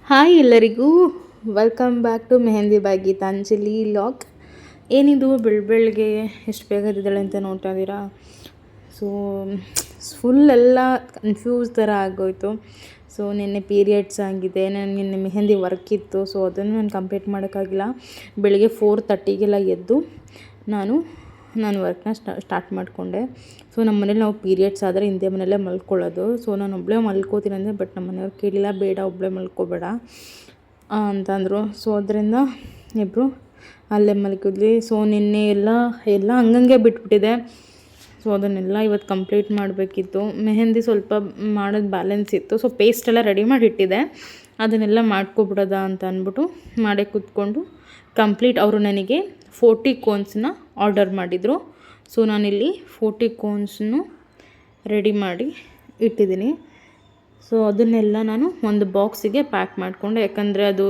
Hi ಎಲ್ಲರಿಗೂ, welcome back to mehndi by Geetanjali log. ಏನಿದು ಬೆಳಗ್ಗೆ ಎಷ್ಟು ಬೇಗ ಎದ್ದಿದ್ದಾಳೆ ಅಂತ ನೋಡ್ತಾ ಇದ್ದೀರಾ. ಸೊ ಫುಲ್ ಎಲ್ಲ ಕನ್ಫ್ಯೂಸ್ ಥರ ಆಗೋಯಿತು. ಸೊ ನಿನ್ನೆ ಪೀರಿಯಡ್ಸ್ ಆಗಿದೆ, ನಿನ್ನೆ ಮೆಹಂದಿ ವರ್ಕ್ ಇತ್ತು. ಸೊ ಅದನ್ನು ನಾನು ಕಂಪ್ಲೀಟ್ ಮಾಡೋಕ್ಕಾಗಿಲ್ಲ. ಬೆಳಿಗ್ಗೆ 4:30ಗೆಲ್ಲ ಎದ್ದು ನಾನು ವರ್ಕ್ನ ಸ್ಟಾರ್ಟ್ ಮಾಡಿಕೊಂಡೆ. ಸೊ ನಮ್ಮ ಮನೇಲಿ ನಾವು ಪೀರಿಯಡ್ಸ್ ಆದರೆ ಹಿಂದೆ ಮನೆಯಲ್ಲೇ ಮಲ್ಕೊಳ್ಳೋದು. ಸೊ ನಾನು ಒಬ್ಬಳೇ ಮಲ್ಕೋತೀನಿ ಅಂದರೆ, ಬಟ್ ನಮ್ಮ ಮನೆಯವ್ರು ಕೇಳಿಲ್ಲ, ಬೇಡ ಒಬ್ಬಳೇ ಮಲ್ಕೋಬೇಡ ಅಂತಂದರು. ಸೊ ಅದರಿಂದ ಇಬ್ಬರು ಅಲ್ಲೇ ಮಲ್ಕಿದ್ವಿ. ಸೊ ನಿನ್ನೆ ಎಲ್ಲ ಹಂಗಂಗೆ ಬಿಟ್ಬಿಟ್ಟಿದೆ. ಸೊ ಅದನ್ನೆಲ್ಲ ಇವತ್ತು ಕಂಪ್ಲೀಟ್ ಮಾಡಬೇಕಿತ್ತು. ಮೆಹಂದಿ ಸ್ವಲ್ಪ ಮಾಡೋದು ಬ್ಯಾಲೆನ್ಸ್ ಇತ್ತು. ಸೊ ಪೇಸ್ಟೆಲ್ಲ ರೆಡಿ ಮಾಡಿ ಇಟ್ಟಿದೆ, ಅದನ್ನೆಲ್ಲ ಮಾಡ್ಕೊಬಿಡೋದ ಅಂತ ಅಂದ್ಬಿಟ್ಟು ಮಾಡೇ ಕೂತ್ಕೊಂಡು ಕಂಪ್ಲೀಟ್. ಅವರು ನನಗೆ 40 ಕೋನ್ಸ್ನ ಆರ್ಡರ್ ಮಾಡಿದರು. ಸೊ ನಾನಿಲ್ಲಿ 40 ಕೋನ್ಸನ್ನು ರೆಡಿ ಮಾಡಿ ಇಟ್ಟಿದ್ದೀನಿ. ಸೊ ಅದನ್ನೆಲ್ಲ ನಾನು ಒಂದು ಬಾಕ್ಸಿಗೆ ಪ್ಯಾಕ್ ಮಾಡಿಕೊಂಡೆ, ಯಾಕಂದರೆ ಅದು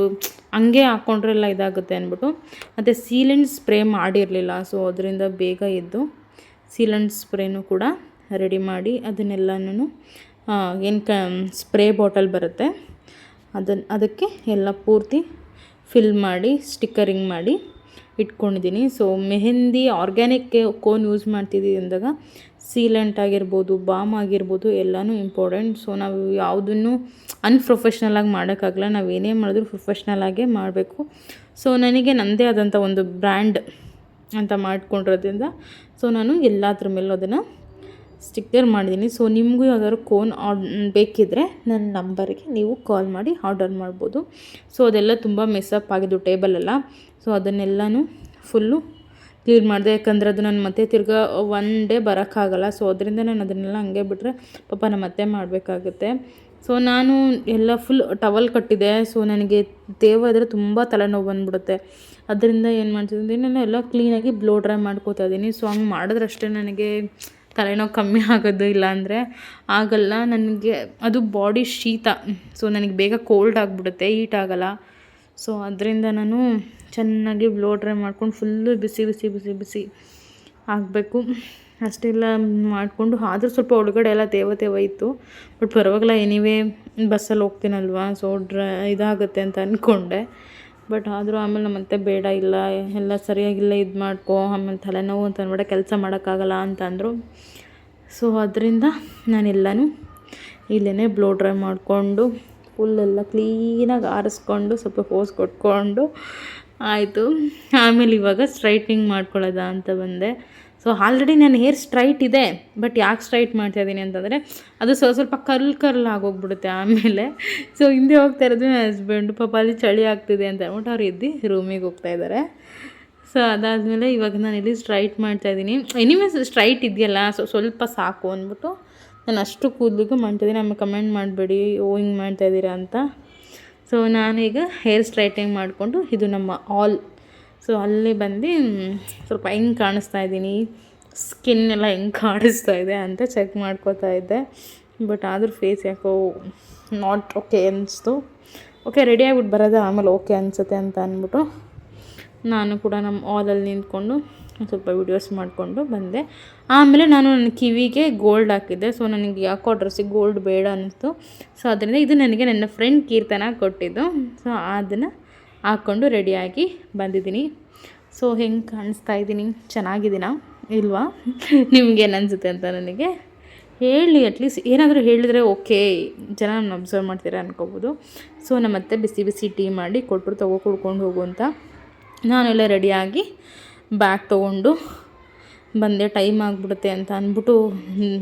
ಹಂಗೆ ಹಾಕ್ಕೊಂಡ್ರೆಲ್ಲ ಇದಾಗುತ್ತೆ ಅಂದ್ಬಿಟ್ಟು. ಮತ್ತು ಸೀಲೆಂಟ್ ಸ್ಪ್ರೇ ಮಾಡಿರಲಿಲ್ಲ. ಸೊ ಅದರಿಂದ ಬೇಗ ಎದ್ದು ಸೀಲೆಂಟ್ ಸ್ಪ್ರೇನೂ ಕೂಡ ರೆಡಿ ಮಾಡಿ ಅದನ್ನೆಲ್ಲನೂ ಸ್ಪ್ರೇ ಬಾಟಲ್ ಬರುತ್ತೆ ಅದಕ್ಕೆ ಎಲ್ಲ ಪೂರ್ತಿ ಫಿಲ್ ಮಾಡಿ ಸ್ಟಿಕ್ಕರಿಂಗ್ ಮಾಡಿ ಇಟ್ಕೊಂಡಿದ್ದೀನಿ. So mehndi organic cone use ಮಾಡ್ತಿದ್ದೀವಿ ಅಂದಾಗ ಸೀಲೆಂಟ್ ಆಗಿರ್ಬೋದು, ಬಾಮ್ ಆಗಿರ್ಬೋದು, ಎಲ್ಲನೂ ಇಂಪಾರ್ಟೆಂಟ್. ಸೊ ನಾವು ಯಾವುದನ್ನು ಅನ್ಪ್ರೊಫೆಷ್ನಲಾಗಿ ಮಾಡೋಕ್ಕಾಗಲ್ಲ. ನಾವು ಏನೇ ಮಾಡಿದ್ರು ಪ್ರೊಫೆಷ್ನಲಾಗೇ ಮಾಡಬೇಕು. ಸೊ ನನಗೆ ನನ್ನದೇ ಆದಂಥ ಒಂದು ಬ್ರ್ಯಾಂಡ್ ಅಂತ ಮಾಡ್ಕೊಂಡಿರೋದ್ರಿಂದ ಸೊ ನಾನು ಎಲ್ಲದ್ರ ಮೇಲೂ ಅದನ್ನು ಸ್ಟಿಕ್ಕರ್ ಮಾಡಿದ್ದೀನಿ. ಸೊ ನಿಮಗೂ ಯಾವ್ದಾದ್ರು ಕೋನ್ ಬೇಕಿದ್ದರೆ ನನ್ನ ನಂಬರ್ಗೆ ನೀವು ಕಾಲ್ ಮಾಡಿ ಆರ್ಡರ್ ಮಾಡ್ಬೋದು. ಸೊ ಅದೆಲ್ಲ ತುಂಬ ಮೆಸ್ಸಪ್ ಆಗಿದ್ದು ಟೇಬಲೆಲ್ಲ. ಸೊ ಅದನ್ನೆಲ್ಲನೂ ಫುಲ್ಲು ಕ್ಲೀನ್ ಮಾಡಿದೆ, ಯಾಕಂದರೆ ಅದು ನಾನು ಮತ್ತೆ ತಿರ್ಗಾ ಒನ್ ಡೇ ಬರೋಕ್ಕಾಗಲ್ಲ. ಸೊ ಅದರಿಂದ ನಾನು ಅದನ್ನೆಲ್ಲ ಹಂಗೆ ಬಿಟ್ಟರೆ ಪಾಪ ನಮ್ಮ ಮತ್ತೆ ಮಾಡಬೇಕಾಗುತ್ತೆ. ಸೊ ನಾನು ಎಲ್ಲ ಫುಲ್ ಟವಲ್ ಕಟ್ಟಿದೆ. ಸೊ ನನಗೆ ಇದ್ದರೆ ತುಂಬ ತಲೆನೋವು ಬಂದುಬಿಡುತ್ತೆ. ಅದರಿಂದ ಏನು ಮಾಡ್ತಿದ್ದೀನಿ, ನಾನು ಎಲ್ಲ ಕ್ಲೀನಾಗಿ ಬ್ಲೋ ಡ್ರೈ ಮಾಡ್ಕೋತಾ ಇದ್ದೀನಿ. ಸೊ ಹಂಗೆ ಮಾಡಿದ್ರಷ್ಟೇ ನನಗೆ ತಲೆನೋವು ಕಮ್ಮಿ ಆಗೋದು, ಇಲ್ಲಾಂದರೆ ಆಗಲ್ಲ. ನನಗೆ ಅದು ಬಾಡಿ ಶೀತ. ಸೊ ನನಗೆ ಬೇಗ ಕೋಲ್ಡ್ ಆಗಿಬಿಡುತ್ತೆ, ಹೀಟ್ ಆಗೋಲ್ಲ. ಸೊ ಅದರಿಂದ ನಾನು ಚೆನ್ನಾಗಿ ಬ್ಲೋ ಡ್ರೈ ಮಾಡ್ಕೊಂಡು ಫುಲ್ಲು ಬಿಸಿ ಆಗಬೇಕು. ಅಷ್ಟೆಲ್ಲ ಮಾಡಿಕೊಂಡು, ಆದರೂ ಸ್ವಲ್ಪ ಒಳಗಡೆ ಎಲ್ಲ ತೇವ ಇತ್ತು. ಬಟ್ ಪರವಾಗಿಲ್ಲ, ಎನಿವೇ ಬಸ್ಸಲ್ಲಿ ಹೋಗ್ತೀನಲ್ವ, ಸೊ ಇದಾಗುತ್ತೆ ಅಂತ ಅಂದ್ಕೊಂಡೆ. ಬಟ್ ಆದರೂ ಆಮೇಲೆ ಮತ್ತೆ ಬೇಡ, ಇಲ್ಲ ಎಲ್ಲ ಸರಿಯಾಗಿಲ್ಲ, ಇದು ಮಾಡ್ಕೊ, ಆಮೇಲೆ ತಲೆನೋವು ಅಂತ ಅಂದ್ಬಿಟ್ಟು ಕೆಲಸ ಮಾಡೋಕ್ಕಾಗಲ್ಲ ಅಂತಂದರು. ಸೊ ಅದರಿಂದ ನಾನೆಲ್ಲನೂ ಇಲ್ಲೇ ಬ್ಲೋ ಡ್ರೈ ಮಾಡಿಕೊಂಡು ಫುಲ್ಲೆಲ್ಲ ಕ್ಲೀನಾಗಿ ಆರಿಸ್ಕೊಂಡು ಸ್ವಲ್ಪ ಪೋಸ್ ಕೊಟ್ಕೊಂಡು ಆಯಿತು. ಆಮೇಲೆ ಇವಾಗ ಸ್ಟ್ರೈಟ್ನಿಂಗ್ ಮಾಡ್ಕೊಳ್ಳೋದ ಅಂತ ಬಂದೆ. ಸೊ ಆಲ್ರೆಡಿ ನನ್ನ ಹೇರ್ ಸ್ಟ್ರೈಟ್ ಇದೆ, ಬಟ್ ಯಾಕೆ ಸ್ಟ್ರೈಟ್ ಮಾಡ್ತಾಯಿದ್ದೀನಿ ಅಂತಂದರೆ ಅದು ಸ್ವಲ್ಪ ಕರ್ಲ್ ಆಗೋಗ್ಬಿಡುತ್ತೆ ಆಮೇಲೆ. ಸೊ ಹಿಂದೆ ಹೋಗ್ತಾ ಇರೋದು ನನ್ನ ಹಸ್ಬೆಂಡು, ಪಾಪ ಅಲ್ಲಿ ಚಳಿ ಆಗ್ತಿದೆ ಅಂತ ಅಂದ್ಬಿಟ್ಟು ಅವ್ರು ಎದ್ದು ರೂಮಿಗೆ ಹೋಗ್ತಾಯಿದ್ದಾರೆ. ಸೊ ಅದಾದಮೇಲೆ ಇವಾಗ ನಾನಿಲ್ಲಿ ಸ್ಟ್ರೈಟ್ ಮಾಡ್ತಾಯಿದ್ದೀನಿ. ಎನಿವೇಸ್ ಸ್ಟ್ರೈಟ್ ಇದೆಯಲ್ಲ, ಸೊ ಸ್ವಲ್ಪ ಸಾಕು ಅಂದ್ಬಿಟ್ಟು ನಾನು ಅಷ್ಟು ಕೂದಲಿಗೂ ಮಾಡ್ತಾಯಿದ್ದೀನಿ. ಆಮೇಲೆ ಕಮೆಂಟ್ ಮಾಡಬೇಡಿ ಹಿಂಗೆ ಮಾಡ್ತಾಯಿದ್ದೀರಾ ಅಂತ. ಸೊ ನಾನೀಗ ಹೇರ್ ಸ್ಟ್ರೈಟಿಂಗ್ ಮಾಡಿಕೊಂಡು, ಇದು ನಮ್ಮ ಆಲ್. ಸೊ ಅಲ್ಲಿ ಬಂದು ಸ್ವಲ್ಪ ಹೆಂಗೆ ಕಾಣಿಸ್ತಾ ಇದ್ದೀನಿ, ಸ್ಕಿನ್ ಎಲ್ಲ ಹೆಂಗೆ ಕಾಣಿಸ್ತಾ ಇದೆ ಅಂತ ಚೆಕ್ ಮಾಡ್ಕೋತಾ ಇದ್ದೆ. ಬಟ್ ಆದರೂ ಫೇಸ್ ಯಾಕೋ ನಾಟ್ ಓಕೆ ಅನಿಸ್ತು. ಓಕೆ ರೆಡಿ ಆಗಿಬಿಟ್ಟು ಬರೋದು ಆಮೇಲೆ ಓಕೆ ಅನಿಸುತ್ತೆ ಅಂತ ಅಂದ್ಬಿಟ್ಟು ನಾನು ಕೂಡ ನಮ್ಮ ಆಲಲ್ಲಿ ನಿಂತ್ಕೊಂಡು ಸ್ವಲ್ಪ ವೀಡಿಯೋಸ್ ಮಾಡಿಕೊಂಡು ಬಂದೆ. ಆಮೇಲೆ ನಾನು ನನ್ನ ಕಿವಿಗೆ ಗೋಲ್ಡ್ ಹಾಕಿದ್ದೆ. ಸೊ ನನಗೆ ಯಾಕೋ ಡ್ರೆಸ್ಸಿಗೆ ಗೋಲ್ಡ್ ಬೇಡ ಅನ್ನಿಸ್ತು. ಸೊ ಅದರಿಂದ ಇದು ನನಗೆ ನನ್ನ ಫ್ರೆಂಡ್ ಕೀರ್ತನ ಕೊಟ್ಟಿದ್ದು. ಸೊ ಅದನ್ನು ಹಾಕ್ಕೊಂಡು ರೆಡಿಯಾಗಿ ಬಂದಿದ್ದೀನಿ. ಸೊ ಹೆಂಗೆ ಕಾಣಿಸ್ತಾ ಇದ್ದೀನಿ, ಚೆನ್ನಾಗಿದ್ದೀನಾ ಇಲ್ವಾ, ನಿಮ್ಗೇನು ಅನಿಸುತ್ತೆ ಅಂತ ನನಗೆ ಹೇಳಿ. ಅಟ್ಲೀಸ್ಟ್ ಏನಾದರೂ ಹೇಳಿದರೆ ಓಕೆ, ಜನ ನನ್ನ ಅಬ್ಸರ್ವ್ ಮಾಡ್ತೀರಾ ಅನ್ಕೋಬೋದು. ಸೊ ನಮ್ಮತ್ತೆ ಬಿಸಿ ಟೀ ಮಾಡಿ ಕೊಟ್ಟರು, ಕುಡ್ಕೊಂಡು ಹೋಗು ಅಂತ. ನಾನೆಲ್ಲ ರೆಡಿಯಾಗಿ ಬ್ಯಾಗ್ ತೊಗೊಂಡು ಬಂದೆ. ಟೈಮ್ ಆಗಿಬಿಡುತ್ತೆ ಅಂತ ಅಂದ್ಬಿಟ್ಟು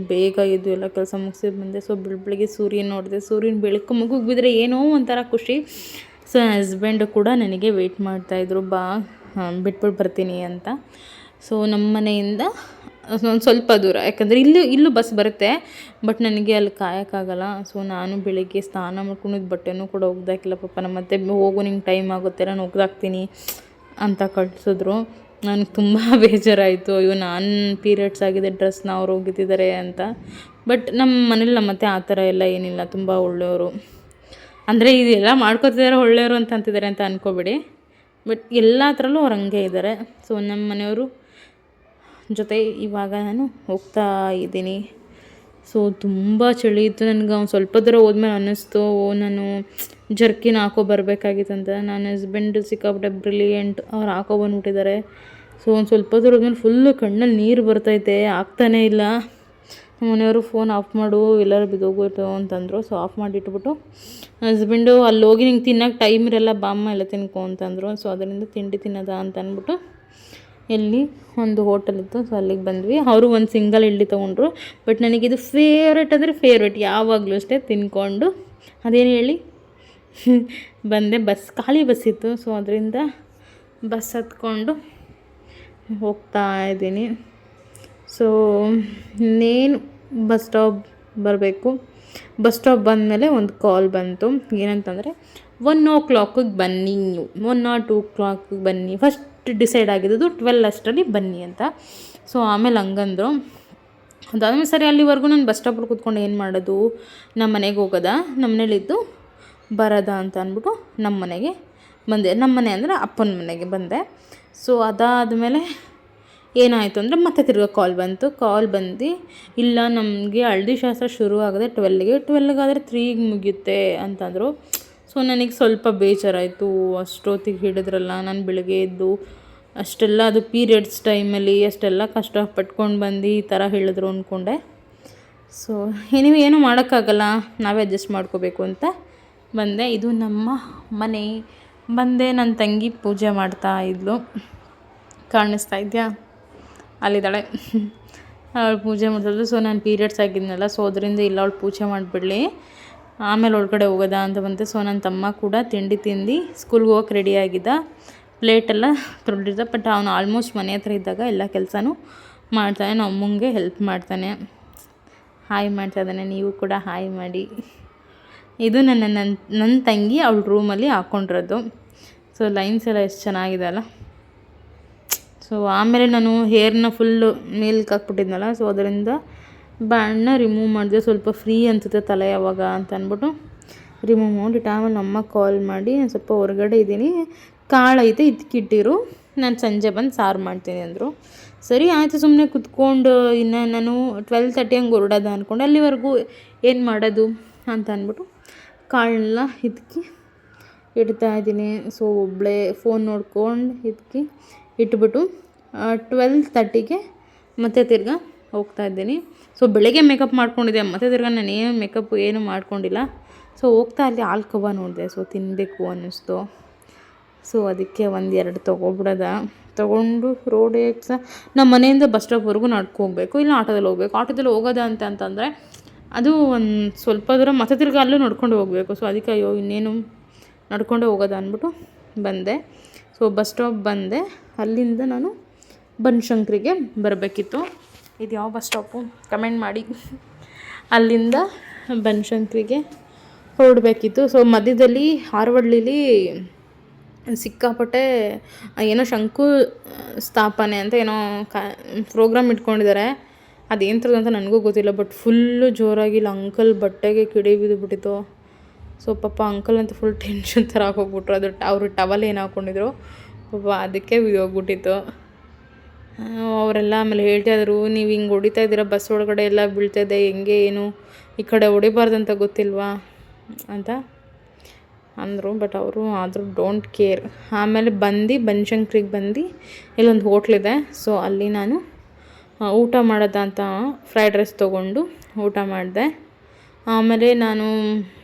ಬೇಗ ಎದ್ದು ಎಲ್ಲ ಕೆಲಸ ಮುಗಿಸಿ ಬಂದೆ. ಸೊ ಬೆಳಗ್ಗೆ ಸೂರ್ಯನ ನೋಡಿದೆ. ಸೂರ್ಯನ ಬೆಳಕು ಮಗುಗೆ ಬಿದ್ದರೆ ಏನೋ ಒಂಥರ ಖುಷಿ. ಸೊ ನನ್ನ ಹಸ್ಬೆಂಡು ಕೂಡ ನನಗೆ ವೆಯ್ಟ್ ಮಾಡ್ತಾಯಿದ್ರು, ಬಾ ಬಿಟ್ಬಿಟ್ಟು ಬರ್ತೀನಿ ಅಂತ. ಸೊ ನಮ್ಮ ಮನೆಯಿಂದ ಒಂದು ಸ್ವಲ್ಪ ದೂರ, ಯಾಕಂದರೆ ಇಲ್ಲೂ ಬಸ್ ಬರುತ್ತೆ, ಬಟ್ ನನಗೆ ಅಲ್ಲಿ ಕಾಯೋಕ್ಕಾಗಲ್ಲ. ಸೊ ನಾನು ಬೆಳಗ್ಗೆ ಸ್ನಾನ ಮಾಡ್ಕೊಂಡಿದ್ದು ಬಟ್ಟೆನೂ ಕೂಡ ಒಗ್ದಾಕಿಲ್ಲ. ಪಾಪ ನಮ್ಮ ಮತ್ತೆ ಹೋಗು, ನಿಂಗೆ ಟೈಮ್ ಆಗುತ್ತೆ, ನಾನು ಒಗ್ದಾಕ್ತೀನಿ ಅಂತ ಕಳಿಸಿದ್ರು. ನನಗೆ ತುಂಬ ಬೇಜಾರಾಯಿತು. ಅಯ್ಯೋ, ನಾನು ಪೀರಿಯಡ್ಸ್ ಆಗಿದೆ, ಡ್ರೆಸ್ನ ಅವ್ರು ಒಗಿತಿದ್ದಾರೆ ಅಂತ. ಬಟ್ ನಮ್ಮ ಮನೇಲಿ ನಮ್ಮ ಮತ್ತೆ ಆ ಥರ ಎಲ್ಲ ಏನಿಲ್ಲ, ತುಂಬ ಒಳ್ಳೆಯವರು. ಅಂದರೆ ಇದೆಲ್ಲ ಮಾಡ್ಕೊತಿದ್ದಾರೆ ಒಳ್ಳೆಯವರು ಅಂತ ಅಂತಿದ್ದಾರೆ ಅಂತ ಅಂದ್ಕೋಬೇಡಿ, ಬಟ್ ಎಲ್ಲ ಥರಲ್ಲೂ ಅವ್ರು ಹಂಗೆ ಇದ್ದಾರೆ. ಸೊ ನಮ್ಮ ಮನೆಯವರು ಜೊತೆ ಇವಾಗ ನಾನು ಹೋಗ್ತಾ ಇದ್ದೀನಿ. ಸೊ ತುಂಬ ಚಳಿ ಇತ್ತು. ನನಗೆ ಒಂದು ಸ್ವಲ್ಪ ದೂರ ಹೋದ್ಮೇಲೆ ಅನ್ನಿಸ್ತು ನಾನು ಜರ್ಕಿನ್ ಬರಬೇಕಾಗಿತ್ತು ಅಂತ. ನನ್ನ ಹಸ್ಬೆಂಡ್ ಸಿಕ್ಕಾಪಟ್ಟೆ ಬ್ರಿಲಿಯಂಟ್, ಅವ್ರು ಬಂದ್ಬಿಟ್ಟಿದ್ದಾರೆ. ಸೊ ಒಂದು ಸ್ವಲ್ಪ ದೂರ ಹೋದ್ಮೇಲೆ ಫುಲ್ಲು ಕಣ್ಣಲ್ಲಿ ನೀರು ಬರ್ತೈತೆ, ಆಗ್ತಾನೇ ಇಲ್ಲ. ನಮ್ಮ ಮನೆಯವರು ಫೋನ್ ಆಫ್ ಮಾಡು, ಎಲ್ಲರೂ ಬಿದ್ದೋಗ್ಬಿಟ್ಟು ಅಂತಂದರು. ಸೊ ಆಫ್ ಮಾಡಿಟ್ಬಿಟ್ಟು ಹಸ್ಬೆಂಡು ಅಲ್ಲಿ ಹೋಗಿ ನಿಂಗೆ ತಿನ್ನೋಕೆ ಟೈಮ್ ಇರಲ್ಲ ಬಾಮ್ಮ ಎಲ್ಲ ತಿನ್ಕೊ ಅಂತಂದರು. ಸೊ ಅದರಿಂದ ತಿಂಡಿ ತಿನ್ನೋದ ಅಂತ ಅಂದ್ಬಿಟ್ಟು ಎಲ್ಲಿ ಒಂದು ಹೋಟೆಲ್ ಇತ್ತು, ಸೊ ಅಲ್ಲಿಗೆ ಬಂದ್ವಿ. ಅವರು ಒಂದು ಸಿಂಗಲ್ ಇಡ್ಲಿ ತೊಗೊಂಡ್ರು. ಬಟ್ ನನಗಿದು ಫೇವ್ರೇಟ್ ಅಂದರೆ ಫೇವ್ರೇಟ್, ಯಾವಾಗಲೂ ಅಷ್ಟೇ ತಿನ್ಕೊಂಡು ಅದೇನು ಹೇಳಿ ಬಂದೆ. ಖಾಲಿ ಬಸ್ ಇತ್ತು. ಸೊ ಅದರಿಂದ ಬಸ್ ಹತ್ಕೊಂಡು ಹೋಗ್ತಾ ಇದ್ದೀನಿ. ಸೊ ಇನ್ನೇನು ಬಸ್ ಸ್ಟಾಪ್ ಬರಬೇಕು. ಬಸ್ ಸ್ಟಾಪ್ ಬಂದಮೇಲೆ ಒಂದು ಕಾಲ್ ಬಂತು, ಏನಂತಂದರೆ 1 ಬನ್ನಿ, ನೀವು 1 or 2 ಬನ್ನಿ. ಫಸ್ಟ್ ಡಿಸೈಡ್ ಆಗಿದ್ದು 12 ಅಷ್ಟರಲ್ಲಿ ಬನ್ನಿ ಅಂತ. ಸೊ ಆಮೇಲೆ ಹಂಗಂದ್ರು. ಅದಾದಮೇಲೆ ಸರಿ ಅಲ್ಲಿವರೆಗೂ ನಾನು ಬಸ್ ಸ್ಟಾಪಲ್ಲಿ ಕೂತ್ಕೊಂಡು ಏನು ಮಾಡೋದು, ನಮ್ಮ ಮನೆಗೆ ಹೋಗೋದಾ, ನಮ್ಮ ಮನೇಲಿದ್ದು ಬರೋದಾ ಅಂತ ಅಂದ್ಬಿಟ್ಟು ನಮ್ಮ ಮನೆಗೆ ಬಂದೆ. ನಮ್ಮ ಮನೆ ಅಂದರೆ ಅಪ್ಪನ ಮನೆಗೆ ಬಂದೆ. ಸೊ ಅದಾದಮೇಲೆ ಏನಾಯಿತು ಅಂದರೆ ಮತ್ತೆ ತಿರ್ಗಾ ಕಾಲ್ ಬಂದು, ಇಲ್ಲ ನಮಗೆ ಹಳದಿ ಶಾಸ್ತ್ರ ಶುರು ಆಗೋದೆ 12ಗಾದರೆ 3ಗೆ ಮುಗಿಯುತ್ತೆ ಅಂತಂದರು. ಸೊ ನನಗೆ ಸ್ವಲ್ಪ ಬೇಜಾರಾಯಿತು. ಅಷ್ಟೊತ್ತಿಗೆ ಹಿಡಿದ್ರಲ್ಲ, ನಾನು ಬೆಳಗ್ಗೆ ಎದ್ದು ಅಷ್ಟೆಲ್ಲ, ಅದು ಪೀರಿಯಡ್ಸ್ ಟೈಮಲ್ಲಿ ಅಷ್ಟೆಲ್ಲ ಕಷ್ಟಪಟ್ಕೊಂಡು ಬಂದು ಈ ಥರ ಹೇಳಿದ್ರು ಅಂದ್ಕೊಂಡೆ. ಸೊ ಏನೂ ಮಾಡೋಕ್ಕಾಗಲ್ಲ, ನಾವೇ ಅಡ್ಜಸ್ಟ್ ಮಾಡ್ಕೋಬೇಕು ಅಂತ ಬಂದೆ. ಇದು ನಮ್ಮ ಮನೆ. ಬಂದೆ, ನನ್ನ ತಂಗಿ ಪೂಜೆ ಮಾಡ್ತಾ ಇದ್ಲು, ಕಾಣಿಸ್ತಾ ಇದೆಯಾ, ಅಲ್ಲಿದ್ದಾಳೆ. ಅವಳು ಪೂಜೆ ಮಾಡ್ತಿದ್ಲು. ಸೊ ನಾನು ಪೀರಿಯಡ್ಸ್ ಆಗಿದ್ನಲ್ಲ, ಸೊ ಅದರಿಂದ ಇಲ್ಲ ಅವಳು ಪೂಜೆ ಮಾಡಿಬಿಡಲಿ, ಆಮೇಲೆ ಒಳಗಡೆ ಹೋಗೋದಾ ಅಂತ ಬಂತೆ. ಸೊ ನನ್ನ ತಮ್ಮ ಕೂಡ ತಿಂಡಿ ತಿಂದು ಸ್ಕೂಲ್ಗೆ ಹೋಗಕ್ಕೆ ರೆಡಿಯಾಗಿದ್ದ, ಪ್ಲೇಟೆಲ್ಲ ತೊಳೆದಿದ್ದ. ಬಟ್ ಅವನು ಆಲ್ಮೋಸ್ಟ್ ಮನೆ ಹತ್ರ ಇದ್ದಾಗ ಎಲ್ಲ ಕೆಲಸನೂ ಮಾಡ್ತಾನೆ, ನಮ್ಮ ಅಮ್ಮಂಗೆ ಹೆಲ್ಪ್ ಮಾಡ್ತಾನೆ. ಹಾಯ್ ಮಾಡ್ತಾ ಇದ್ದಾನೆ, ನೀವು ಕೂಡ ಹಾಯ್ ಮಾಡಿ. ಇದು ನನ್ನ ತಂಗಿ ಅವಳ ರೂಮಲ್ಲಿ ಹಾಕ್ಕೊಂಡಿರೋದು. ಸೊ ಲೈನ್ಸ್ ಎಲ್ಲ ಎಷ್ಟು ಚೆನ್ನಾಗಿದೆ ಅಲ್ಲ. ಸೊ ಆಮೇಲೆ ನಾನು ಹೇರ್ನ ಫುಲ್ಲು ಮೇಲ್ಗೆ ಹಾಕ್ಬಿಟ್ಟಿದ್ನಲ್ಲ, ಸೊ ಅದರಿಂದ ಬಣ್ಣ ರಿಮೂವ್ ಮಾಡಿದೆ. ಸ್ವಲ್ಪ ಫ್ರೀ ಅನಿಸುತ್ತೆ ತಲೆ ಯಾವಾಗ ಅಂತ ಅಂದ್ಬಿಟ್ಟು ರಿಮೂವ್ ಮಾಡಿಬಿಟ್ಟು ಆಮೇಲೆ ನಮ್ಮ ಕಾಲ್ ಮಾಡಿ, ನಾನು ಸ್ವಲ್ಪ ಹೊರಗಡೆ ಇದ್ದೀನಿ, ಕಾಳೈತೆ ಇದಕ್ಕಿಟ್ಟಿರು, ನಾನು ಸಂಜೆ ಬಂದು ಸಾರು ಮಾಡ್ತೀನಿ ಅಂದರು. ಸರಿ ಆಯಿತು, ಸುಮ್ಮನೆ ಕುತ್ಕೊಂಡು ಇನ್ನು ನಾನು 12:30 ಹಂಗೆ ಹೊರಡೋದ ಅಂದ್ಕೊಂಡು ಅಲ್ಲಿವರೆಗೂ ಏನು ಮಾಡೋದು ಅಂತ ಅಂದ್ಬಿಟ್ಟು ಕಾಳನ್ನೆಲ್ಲ ಇದಕ್ಕೆ ಇಡ್ತಾಯಿದ್ದೀನಿ. ಸೊ ಒಬ್ಬಳೇ ಫೋನ್ ನೋಡ್ಕೊಂಡು ಇದಕ್ಕೆ ಇಟ್ಬಿಟ್ಟು 12:30ಗೆ ಮತ್ತೆ ತಿರ್ಗಾ ಹೋಗ್ತಾಯಿದ್ದೀನಿ. ಸೊ ಬೆಳಗ್ಗೆ ಮೇಕಪ್ ಮಾಡ್ಕೊಂಡಿದ್ದೆ, ಮತ್ತೆ ತಿರ್ಗಾ ನಾನು ಏನು ಮಾಡ್ಕೊಂಡಿಲ್ಲ. ಸೊ ಹೋಗ್ತಾ ಅಲ್ಲಿ ಹಾಲ್ಕವ ನೋಡಿದೆ, ಸೊ ತಿನ್ನಬೇಕು ಅನ್ನಿಸ್ತು. ಸೊ ಅದಕ್ಕೆ 1-2 ತೊಗೊಂಡು ರೋಡ್ ನಮ್ಮ ಮನೆಯಿಂದ ಬಸ್ ಸ್ಟಾಪ್ವರೆಗೂ ನಡ್ಕೋಬೇಕು, ಇಲ್ಲ ಆಟೋದಲ್ಲಿ ಹೋಗ್ಬೇಕು. ಆಟೋದಲ್ಲಿ ಹೋಗೋದ ಅಂತಂದರೆ ಅದು ಒಂದು ಸ್ವಲ್ಪ ದೂರ ಮತ್ತೆ ತಿರ್ಗಾ ಅಲ್ಲೂ ನಡ್ಕೊಂಡು ಹೋಗಬೇಕು. ಸೊ ಅದಕ್ಕೆ ಅಯ್ಯೋ ಇನ್ನೇನು ನಡ್ಕೊಂಡೇ ಹೋಗೋದ ಅಂದ್ಬಿಟ್ಟು ಬಂದೆ. ಸೊ ಬಸ್ ಸ್ಟಾಪ್ ಬಂದೆ, ಅಲ್ಲಿಂದ ನಾನು ಬನಶಂಕರಿಗೆ ಬರಬೇಕಿತ್ತು. ಇದು ಯಾವ ಬಸ್ ಸ್ಟಾಪು ಕಮೆಂಟ್ ಮಾಡಿ. ಅಲ್ಲಿಂದ ಬನಶಂಕರಿಗೆ ಹೊರಡಬೇಕಿತ್ತು. ಸೊ ಮಧ್ಯದಲ್ಲಿ ಹಾರವಳ್ಳಿಲಿ ಸಿಕ್ಕಾಪಟ್ಟೆ ಏನೋ ಶಂಕು ಸ್ಥಾಪನೆ ಅಂತ ಏನೋ ಪ್ರೋಗ್ರಾಮ್ ಇಟ್ಕೊಂಡಿದ್ದಾರೆ. ಅದೇನು ಥರದ್ದು ಅಂತ ನನಗೂ ಗೊತ್ತಿಲ್ಲ. ಬಟ್ ಫುಲ್ಲು ಜೋರಾಗಿ ಇಲ್ಲ ಅಂಕಲ್ ಬಟ್ಟೆಗೆ ಕಿಡಿ ಬಿದ್ದುಬಿಟ್ಟಿತ್ತು. ಸೊ ಪಾಪ ಅಂಕಲ್ ಅಂತ ಫುಲ್ ಟೆನ್ಷನ್ ಥರ ಹೋಗ್ಬಿಟ್ರು. ಅವರು ಟವಲ್ ಏನು ಹಾಕ್ಕೊಂಡಿದ್ರು ಪಾಪ, ಅದಕ್ಕೆ ಬಿದ್ದೋಗ್ಬಿಟ್ಟಿತ್ತು. ಅವರೆಲ್ಲ ಆಮೇಲೆ ಹೇಳ್ತಾಯಿದ್ರು, ನೀವು ಹಿಂಗೆ ಹೊಡಿತಾ ಇದ್ದೀರಾ, ಬಸ್ ಒಳಗಡೆ ಎಲ್ಲ ಬೀಳ್ತಾಯಿದೆ, ಹೆಂಗೆ ಏನು ಈ ಕಡೆ ಹೊಡಿಬಾರ್ದಂತ ಗೊತ್ತಿಲ್ವಾ ಅಂತ ಅಂದರು. ಬಟ್ ಅವರು ಆದರೂ ಡೋಂಟ್ ಕೇರ್. ಆಮೇಲೆ ಬನಶಂಕರಿಗೆ ಬಂದು ಇಲ್ಲೊಂದು ಹೋಟ್ಲಿದೆ. ಸೊ ಅಲ್ಲಿ ನಾನು ಊಟ ಮಾಡೋದ ಅಂತ ಫ್ರೈಡ್ ರೈಸ್ ತೊಗೊಂಡು ಊಟ ಮಾಡಿದೆ. ಆಮೇಲೆ ನಾನು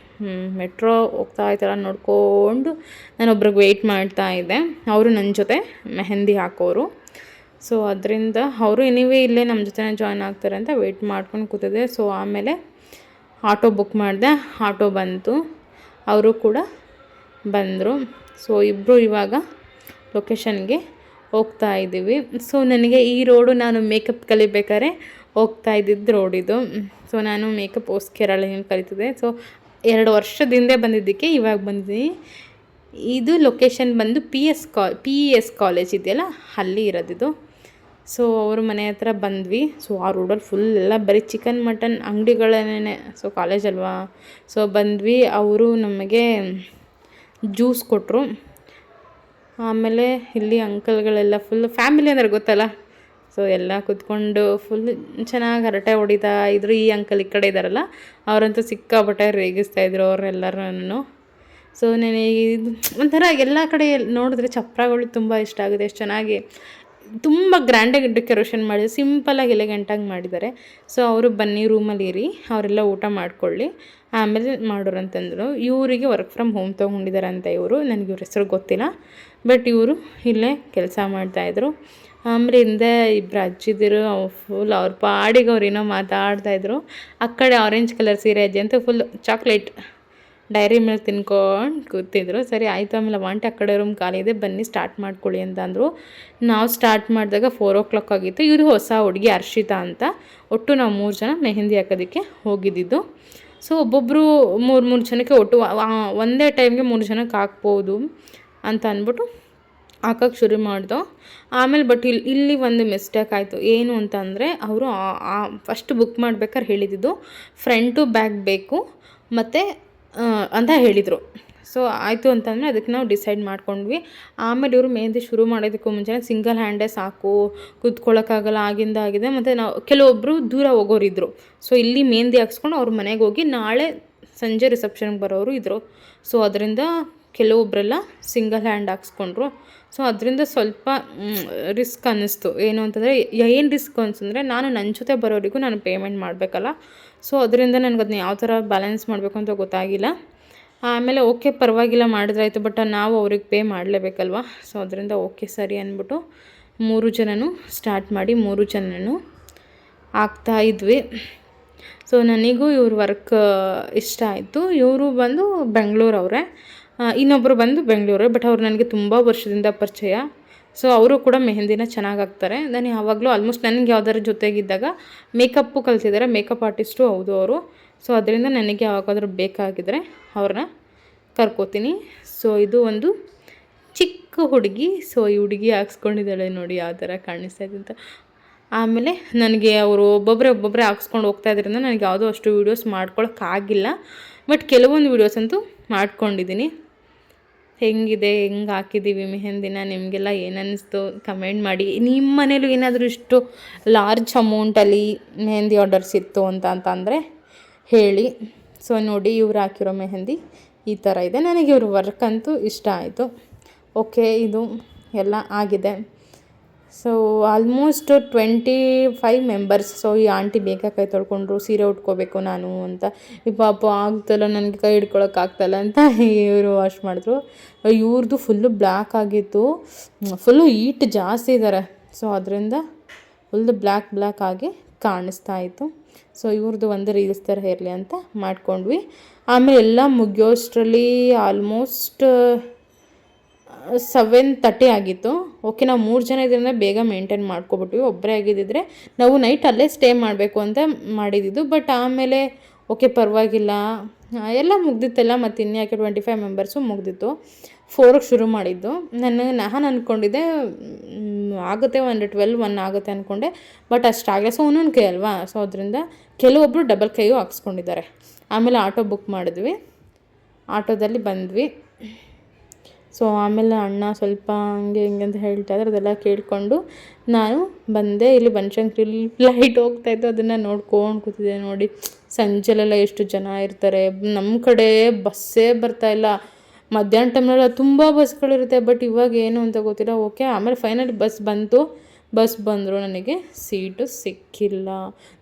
ಮೆಟ್ರೋ ಹೋಗ್ತಾ ಇದ್ದಲ್ಲ ನೋಡ್ಕೊಂಡು ನಾನೊಬ್ರಿಗೆ ವೆಯ್ಟ್ ಮಾಡ್ತಾಯಿದ್ದೆ. ಅವರು ನನ್ನ ಜೊತೆ ಮೆಹಂದಿ ಹಾಕೋರು. ಸೊ ಅದರಿಂದ ಅವರು ಎನಿವೇ ಇಲ್ಲೇ ನಮ್ಮ ಜೊತೆ ಜಾಯ್ನ್ ಆಗ್ತಾರೆ ಅಂತ ವೆಯ್ಟ್ ಮಾಡ್ಕೊಂಡು ಕೂತಿದ್ದೆ. ಸೊ ಆಮೇಲೆ ಆಟೋ ಬುಕ್ ಮಾಡಿದೆ, ಆಟೋ ಬಂತು, ಅವರು ಕೂಡ ಬಂದರು. ಸೊ ಇಬ್ಬರು ಇವಾಗ ಲೊಕೇಶನ್ಗೆ ಹೋಗ್ತಾ ಇದ್ದೀವಿ. ಸೊ ನನಗೆ ಈ ರೋಡು ನಾನು ಮೇಕಪ್ ಕಲಿಬೇಕಾದ್ರೆ ಹೋಗ್ತಾ ಇದ್ದಿದ್ದು ರೋಡ್ ಇದು. ಸೊ ನಾನು ಮೇಕಪ್ಗೋಸ್ಕರ ಕಲಿತಿದ್ದೆ. ಸೊ 2 ವರ್ಷದಿಂದ ಬಂದಿದ್ದಕ್ಕೆ ಇವಾಗ ಬಂದಿದ್ದೀನಿ. ಇದು ಲೊಕೇಶನ್ ಬಂದು PES ಕಾಲೇಜ್ ಇದೆಯಲ್ಲ ಅಲ್ಲಿ ಇರೋದಿದು. ಸೊ ಅವ್ರ ಮನೆ ಹತ್ರ ಬಂದ್ವಿ. ಸೊ ಆ ರೋಡಲ್ಲಿ ಫುಲ್ ಎಲ್ಲ ಬರೀ ಚಿಕನ್ ಮಟನ್ ಅಂಗಡಿಗಳನ್ನೇ. ಸೊ ಕಾಲೇಜ್ ಅಲ್ವಾ, ಸೊ ಬಂದ್ವಿ. ಅವರು ನಮಗೆ ಜ್ಯೂಸ್ ಕೊಟ್ಟರು. ಆಮೇಲೆ ಇಲ್ಲಿ ಅಂಕಲ್ಗಳೆಲ್ಲ ಫುಲ್ ಫ್ಯಾಮಿಲಿ ಅಂದರೆ ಗೊತ್ತಲ್ಲ, ಸೊ ಎಲ್ಲ ಕೂತ್ಕೊಂಡು ಫುಲ್ ಚೆನ್ನಾಗಿ ಹರಟೆ ಹೊಡಿತಾ ಇದ್ರು. ಈ ಅಂಕಲ್ ಈ ಕಡೆ ಇದ್ದಾರಲ್ಲ ಅವರಂತೂ ಸಿಕ್ಕಾಪಟ್ಟೆ ರೇಗಿಸ್ತಾಯಿದ್ರು ಅವರೆಲ್ಲರೂ. ಸೊ ನನಗೆ ಇದು ಒಂಥರ ಎಲ್ಲ ಕಡೆ ನೋಡಿದ್ರೆ ಚಪ್ರಗಳು ತುಂಬ ಇಷ್ಟ ಆಗುತ್ತೆ. ಎಷ್ಟು ಚೆನ್ನಾಗಿ ತುಂಬ ಗ್ರ್ಯಾಂಡಾಗಿ ಡೆಕೋರೇಷನ್ ಮಾಡಿದ್ರು, ಸಿಂಪಲಾಗಿ ಎಲೆಗೆಂಟಾಗಿ ಮಾಡಿದ್ದಾರೆ. ಸೊ ಅವರು ಬನ್ನಿ ರೂಮಲ್ಲಿ ಇರಿ, ಅವರೆಲ್ಲ ಊಟ ಮಾಡ್ಕೊಳ್ಳಿ ಆಮೇಲೆ ಮಾಡೋರು ಅಂತಂದರು. ಇವರಿಗೆ ವರ್ಕ್ ಫ್ರಮ್ ಹೋಮ್ ತೊಗೊಂಡಿದ್ದಾರೆ ಅಂತ ಇವರು, ನನಗೆ ಇವ್ರ ಹೆಸರು ಗೊತ್ತಿಲ್ಲ, ಬಟ್ ಇವರು ಇಲ್ಲೇ ಕೆಲಸ ಮಾಡ್ತಾಯಿದ್ರು. ಆಮೇಲೆ ಹಿಂದೆ ಇಬ್ಬರು ಅಜ್ಜಿದಿರು ಫುಲ್ ಅವ್ರ ಪಾಡಿಗೆ ಅವ್ರು ಏನೋ ಮಾತಾಡ್ತಾಯಿದ್ರು. ಆ ಕಡೆ ಆರೆಂಜ್ ಕಲರ್ ಸೀರೆ ಅಜ್ಜಿ ಅಂತ ಫುಲ್ ಚಾಕ್ಲೇಟ್ ಡೈರಿ ಮಿಲ್ಕ್ ತಿನ್ಕೊಂಡು ಕೂತಿದ್ರು. ಸರಿ ಆಯಿತು, ಆಮೇಲೆ ವಾಂಟೆ ಆ ಕಡೆ ರೂಮ್ ಖಾಲಿ ಇದೆ ಬನ್ನಿ ಸ್ಟಾರ್ಟ್ ಮಾಡ್ಕೊಳ್ಳಿ ಅಂತ ಅಂದರು. ನಾವು ಸ್ಟಾರ್ಟ್ ಮಾಡಿದಾಗ 4 o'clock ಆಗಿತ್ತು. ಇವರು ಹೊಸ ಹುಡುಗಿ ಹರ್ಷಿತಾ ಅಂತ. ಒಟ್ಟು ನಾವು 3 ಜನ ಮೆಹಂದಿ ಹಾಕೋದಕ್ಕೆ ಹೋಗಿದ್ದಿದ್ದು. ಸೊ ಒಬ್ಬೊಬ್ಬರು 3 ಜನಕ್ಕೆ ಒಟ್ಟು ಒಂದೇ ಟೈಮ್ಗೆ 3 ಜನಕ್ಕೆ ಹಾಕ್ಬೋದು ಅಂತ ಅಂದ್ಬಿಟ್ಟು ಹಾಕೋಕ್ಕೆ ಶುರು ಮಾಡ್ದೋ. ಆಮೇಲೆ ಬಟ್ ಇಲ್ಲಿ ಒಂದು ಮಿಸ್ಟೇಕ್ ಆಯಿತು. ಏನು ಅಂತ ಅಂದರೆ ಅವರು ಫಸ್ಟ್ ಬುಕ್ ಮಾಡ್ಬೇಕಾದ್ರೆ ಹೇಳಿದ್ದು ಫ್ರಂಟು ಬ್ಯಾಕ್ ಬೇಕು ಮತ್ತು ಅಂತ ಹೇಳಿದರು. ಸೊ ಆಯಿತು ಅಂತಂದರೆ ಅದಕ್ಕೆ ನಾವು ಡಿಸೈಡ್ ಮಾಡ್ಕೊಂಡ್ವಿ. ಆಮೇಲೆ ಇವರು ಮೆಹಂದಿ ಶುರು ಮಾಡೋದಕ್ಕೂ ಮುಂಚೆ ಸಿಂಗಲ್ ಹ್ಯಾಂಡೇ ಸಾಕು, ಕೂತ್ಕೊಳ್ಳೋಕ್ಕಾಗಲ್ಲ, ಆಗಿಂದ ಆಗಿದೆ. ಮತ್ತು ನಾವು ಕೆಲವೊಬ್ಬರು ದೂರ ಹೋಗೋರಿದ್ರು. ಸೊ ಇಲ್ಲಿ ಮೆಹಂದಿ ಹಾಕ್ಸ್ಕೊಂಡು ಅವ್ರ ಮನೆಗೆ ಹೋಗಿ ನಾಳೆ ಸಂಜೆ ರಿಸೆಪ್ಷನ್ಗೆ ಬರೋರು ಇದ್ದರು. ಸೊ ಅದರಿಂದ ಕೆಲವೊಬ್ಬರೆಲ್ಲ ಸಿಂಗಲ್ ಹ್ಯಾಂಡ್ ಹಾಕ್ಸ್ಕೊಂಡ್ರು. ಸೊ ಅದರಿಂದ ಸ್ವಲ್ಪ ರಿಸ್ಕ್ ಅನ್ನಿಸ್ತು. ಏನು ಅಂತಂದರೆ ಏನು ರಿಸ್ಕ್ ಅನ್ಸಂದರೆ ನಾನು ನನ್ನ ಜೊತೆ ಬರೋರಿಗೂ ನಾನು ಪೇಮೆಂಟ್ ಮಾಡಬೇಕಲ್ಲ. ಸೊ ಅದರಿಂದ ನನಗೆ ಅದನ್ನ ಯಾವ ಥರ ಬ್ಯಾಲೆನ್ಸ್ ಮಾಡಬೇಕು ಅಂತ ಗೊತ್ತಾಗಿಲ್ಲ. ಆಮೇಲೆ ಓಕೆ ಪರವಾಗಿಲ್ಲ ಮಾಡಿದ್ರಾಯ್ತು, ಬಟ್ ನಾವು ಅವ್ರಿಗೆ ಪೇ ಮಾಡಲೇಬೇಕಲ್ವ. ಸೊ ಅದರಿಂದ ಓಕೆ ಸರಿ ಅಂದ್ಬಿಟ್ಟು 3 ಜನನೂ ಸ್ಟಾರ್ಟ್ ಮಾಡಿ 3 ಜನನೂ ಆಗ್ತಾಯಿದ್ವಿ. ಸೊ ನನಗೂ ಇವ್ರ ವರ್ಕ್ ಇಷ್ಟ ಆಯಿತು. ಇವರು ಬಂದು ಬೆಂಗಳೂರವರೇ, ಇನ್ನೊಬ್ಬರು ಬಂದು ಬೆಂಗಳೂರು, ಬಟ್ ಅವ್ರು ನನಗೆ ತುಂಬ ವರ್ಷದಿಂದ ಪರಿಚಯ. ಸೊ ಅವರು ಕೂಡ ಮೆಹಂದಿನ ಚೆನ್ನಾಗಿ ಹಾಕ್ತಾರೆ. ನಾನು ಯಾವಾಗಲೂ ಆಲ್ಮೋಸ್ಟ್ ನನಗೆ ಯಾವ್ದಾರ ಜೊತೆಗಿದ್ದಾಗ ಮೇಕಪ್ಪು ಕಲ್ತಿದ್ದಾರೆ, ಮೇಕಪ್ ಆರ್ಟಿಸ್ಟು ಹೌದು ಅವರು. ಸೊ ಅದರಿಂದ ನನಗೆ ಯಾವಾಗಾದ್ರೂ ಬೇಕಾಗಿದ್ದರೆ ಅವ್ರನ್ನ ಕರ್ಕೋತೀನಿ. ಸೊ ಇದು ಒಂದು ಚಿಕ್ಕ ಹುಡುಗಿ. ಸೊ ಈ ಹುಡುಗಿ ಹಾಕ್ಸ್ಕೊಂಡಿದ್ದಾಳೆ ನೋಡಿ ಯಾವ ಥರ ಕಾಣಿಸ್ತಾಯಿದೆ ಅಂತ. ಆಮೇಲೆ ನನಗೆ ಅವರು ಒಬ್ಬೊಬ್ಬರೇ ಹಾಕ್ಸ್ಕೊಂಡು ಹೋಗ್ತಾಯಿದ್ರಿಂದ ನನಗೆ ಯಾವುದೋ ಅಷ್ಟು ವೀಡಿಯೋಸ್ ಮಾಡ್ಕೊಳಕ್ಕಾಗಿಲ್ಲ, ಬಟ್ ಕೆಲವೊಂದು ವೀಡಿಯೋಸ್ ಅಂತೂ ಮಾಡ್ಕೊಂಡಿದ್ದೀನಿ. ಹೆಂಗಿದೆ, ಹೆಂಗೆ ಹಾಕಿದ್ದೀವಿ ಮೆಹಂದಿನ, ನಿಮಗೆಲ್ಲ ಏನನ್ನಿಸ್ತು ಕಮೆಂಟ್ ಮಾಡಿ. ನಿಮ್ಮ ಮನೇಲೂ ಏನಾದರೂ ಇಷ್ಟು ಲಾರ್ಜ್ ಅಮೌಂಟಲ್ಲಿ ಮೆಹಂದಿ ಆರ್ಡರ್ಸ್ ಇತ್ತು ಅಂತಂದರೆ ಹೇಳಿ. ಸೊ ನೋಡಿ ಇವ್ರು ಹಾಕಿರೋ ಮೆಹಂದಿ ಈ ಥರ ಇದೆ. ನನಗೆ ಇವ್ರ ವರ್ಕ್ ಅಂತೂ ಇಷ್ಟ ಆಯಿತು. ಓಕೆ, ಇದು ಎಲ್ಲ ಆಗಿದೆ. So almost 25 members. ಸೊ ಈ ಆಂಟಿ ಬೇಗ ಕೈ ತೊಳ್ಕೊಂಡ್ರು, ಸೀರೆ ಉಟ್ಕೋಬೇಕು ನಾನು ಅಂತ. ಈ ಪಾಪ ಆಗ್ತಲ್ಲ, ನನಗೆ ಕೈ ಹಿಡ್ಕೊಳಕ್ಕಾಗ್ತಲ್ಲ ಅಂತ ಇವರು ವಾಶ್ ಮಾಡಿದ್ರು. ಇವ್ರದ್ದು ಫುಲ್ಲು ಬ್ಲ್ಯಾಕ್ ಆಗಿತ್ತು, ಫುಲ್ಲು ಹೀಟ್ ಜಾಸ್ತಿ ಇದ್ದಾರೆ. ಸೊ ಅದರಿಂದ ಫುಲ್ಲು ಬ್ಲ್ಯಾಕ್ ಆಗಿ ಕಾಣಿಸ್ತಾ ಇತ್ತು. ಸೊ ಇವ್ರದ್ದು ಒಂದು ರೀಲ್ಸ್ ಥರ ಇರಲಿ ಅಂತ ಮಾಡ್ಕೊಂಡ್ವಿ. ಆಮೇಲೆ ಎಲ್ಲ ಮುಗಿಯೋಷ್ಟರಲ್ಲಿ ಆಲ್ಮೋಸ್ಟ್ 7:30 ಆಗಿತ್ತು. ಓಕೆ, ನಾವು 3 ಜನ ಇದರಿಂದ ಬೇಗ ಮೇಂಟೈನ್ ಮಾಡ್ಕೊಬಿಟ್ವಿ. ಒಬ್ಬರೇ ಆಗಿದ್ದಿದ್ರೆ ನಾವು ನೈಟ್ ಅಲ್ಲೇ ಸ್ಟೇ ಮಾಡಬೇಕು ಅಂತ ಮಾಡಿದ್ದು. ಬಟ್ ಆಮೇಲೆ ಓಕೆ ಪರವಾಗಿಲ್ಲ ಎಲ್ಲ ಮುಗ್ದಿತ್ತಲ್ಲ, ಮತ್ತು ಇನ್ಯಾಕೆ 25 ಮೆಂಬರ್ಸು ಮುಗ್ದಿತ್ತು. 4ಕ್ಕೆ ಶುರು ಮಾಡಿದ್ದು. ನಾನು ಅಂದ್ಕೊಂಡಿದ್ದೆ ಆಗುತ್ತೆ, 1 ಆಗುತ್ತೆ ಅಂದ್ಕೊಂಡೆ, ಬಟ್ ಅಷ್ಟಾಗಲ್ಲ. ಸೊ ಒಂದೊಂದು ಕೈ ಅಲ್ವಾ, ಸೊ ಅದರಿಂದ ಕೆಲವೊಬ್ಬರು ಡಬಲ್ ಕೈಯೂ ಹಾಕ್ಸ್ಕೊಂಡಿದ್ದಾರೆ. ಆಮೇಲೆ ಆಟೋ ಬುಕ್ ಮಾಡಿದ್ವಿ, ಆಟೋದಲ್ಲಿ ಬಂದ್ವಿ. ಸೊ ಆಮೇಲೆ ಅಣ್ಣ ಸ್ವಲ್ಪ ಹಂಗೆ ಹಿಂಗೆ ಅಂತ ಹೇಳ್ತಾಯಿದ್ರು, ಅದೆಲ್ಲ ಕೇಳಿಕೊಂಡು ನಾನು ಬಂದೆ. ಇಲ್ಲಿ ಬನಶಂಕರಿಲಿ ಫ್ಲೈಟ್ ಹೋಗ್ತಾಯಿತ್ತು, ಅದನ್ನು ನೋಡ್ಕೊಂಡು ಕೂತಿದ್ದೆ. ನೋಡಿ ಸಂಜೆಲೆಲ್ಲ ಎಷ್ಟು ಜನ ಇರ್ತಾರೆ. ನಮ್ಮ ಕಡೆ ಬಸ್ಸೇ ಬರ್ತಾಯಿಲ್ಲ. ಮಧ್ಯಾಹ್ನ ಟೈಮ್ನೆಲ್ಲ ತುಂಬ ಬಸ್ಗಳಿರುತ್ತೆ, ಬಟ್ ಇವಾಗ ಏನು ಅಂತ ಗೊತ್ತಿಲ್ಲ. ಓಕೆ, ಆಮೇಲೆ ಫೈನಲಿ ಬಸ್ ಬಂದರು. ನನಗೆ ಸೀಟು ಸಿಕ್ಕಿಲ್ಲ.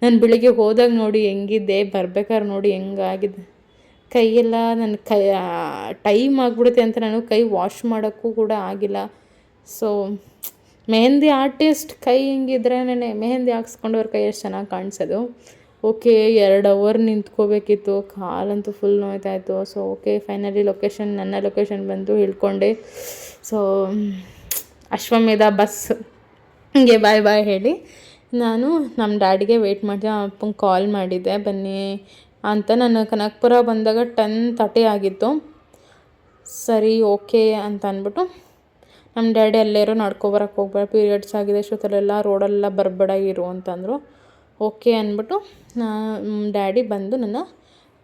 ನಾನು ಬೆಳಿಗ್ಗೆ ಹೋದಾಗ ನೋಡಿ ಹೆಂಗಿದ್ದೆ, ಬರ್ಬೇಕಾದ್ರೆ ನೋಡಿ ಹೆಂಗಾಗಿದೆ ಕೈಯೆಲ್ಲ. ನನ್ನ ಟೈಮ್ ಆಗಿಬಿಡುತ್ತೆ ಅಂತ ನಾನು ಕೈ ವಾಶ್ ಮಾಡೋಕ್ಕೂ ಕೂಡ ಆಗಿಲ್ಲ. ಸೊ ಮೆಹಂದಿ ಆರ್ಟಿಸ್ಟ್ ಕೈ ಹಿಂಗಿದ್ರೆ ಮೆಹಂದಿ ಹಾಕ್ಸ್ಕೊಂಡವ್ರ ಕೈ ಎಷ್ಟು ಚೆನ್ನಾಗಿ ಕಾಣಿಸೋದು. ಓಕೆ, 2 ಅವರ್ ನಿಂತ್ಕೋಬೇಕಿತ್ತು, ಕಾಲಂತೂ ಫುಲ್ ನೋಯ್ತಾಯಿತ್ತು. ಸೊ ಓಕೆ, ಫೈನಲಿ ನನ್ನ ಲೊಕೇಶನ್ ಬಂದು ಇಳ್ಕೊಂಡೆ. ಸೊ ಅಶ್ವಮೇಧ ಬಸ್ ಹಿಂಗೆ ಬಾಯ್ ಹೇಳಿ ನಾನು ನಮ್ಮ ಡ್ಯಾಡಿಗೆ ವೆಯ್ಟ್ ಮಾಡಿದೆ. ಅಪ್ಪಂಗೆ ಕಾಲ್ ಮಾಡಿದ್ದೆ ಬನ್ನಿ ಅಂತ. ನಾನು ಕನಕಪುರ ಬಂದಾಗ 10:30 ಆಗಿತ್ತು. ಸರಿ ಓಕೆ ಅಂತ ಅಂದ್ಬಿಟ್ಟು ನಮ್ಮ ಡ್ಯಾಡಿ ಅಲ್ಲೇರೋ ನಡ್ಕೊಬರಕ್ಕೆ ಹೋಗ್ಬೇಡ, ಪೀರಿಯಡ್ಸ್ ಆಗಿದೆ, ಇಷ್ಟೊತ್ತಲ್ಲೆಲ್ಲ ರೋಡೆಲ್ಲ ಬರಬೇಡ ಇರು ಅಂತಂದರು. ಓಕೆ ಅಂದ್ಬಿಟ್ಟು ಡ್ಯಾಡಿ ಬಂದು ನನ್ನ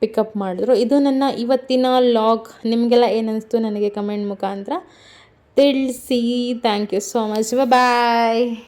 ಪಿಕಪ್ ಮಾಡಿದ್ರು. ಇದು ನನ್ನ ಇವತ್ತಿನ ಲಾಗ್. ನಿಮಗೆಲ್ಲ ಏನು ಅನಿಸ್ತು ನನಗೆ ಕಮೆಂಟ್ ಮುಖಾಂತರ ತಿಳಿಸಿ. Thank you so much. Bye.